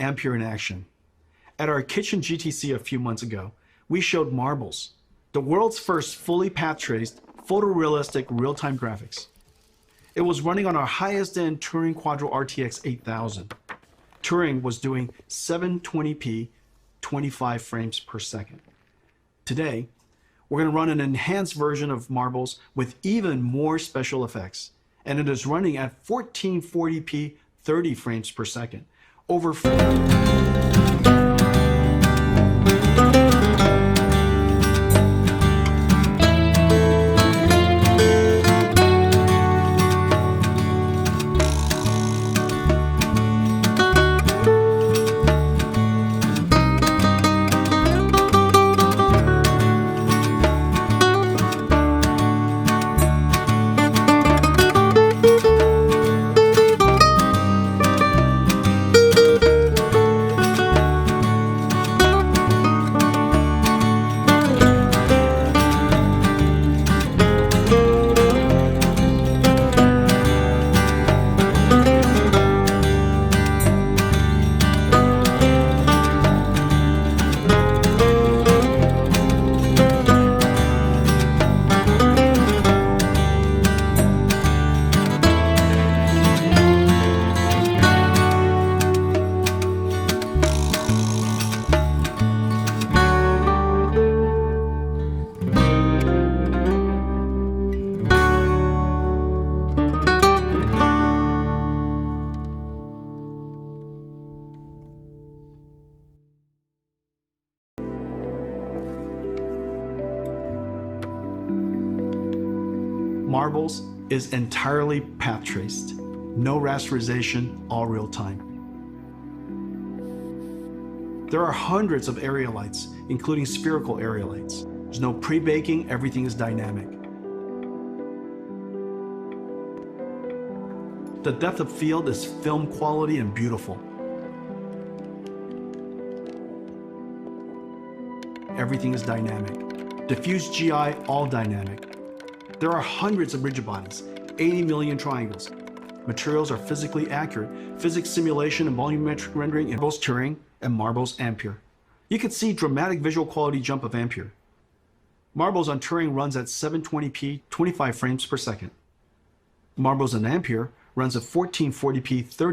Ampere in action. At our kitchen GTC a few months ago, we showed Marbles, the world's first fully path-traced, photorealistic real-time graphics. It was running on our highest-end Turing Quadro RTX 8000. Turing was doing 720p, 25 frames per second. Today, we're going to run an enhanced version of Marbles with even more special effects, and it is running at 1440p, 30 frames per second. Over Marbles is entirely path traced. No rasterization, all real time. There are hundreds of area lights, including spherical area lights. There's no pre-baking, everything is dynamic. The depth of field is film quality and beautiful. Everything is dynamic. Diffuse GI, all dynamic. There are hundreds of rigid bodies, 80 million triangles. Materials are physically accurate. Physics simulation and volumetric rendering in Marbles Turing and Marbles Ampere. You can see dramatic visual quality jump of Ampere. Marbles on Turing runs at 720p, 25 frames per second. Marbles on Ampere runs at 1440p, 30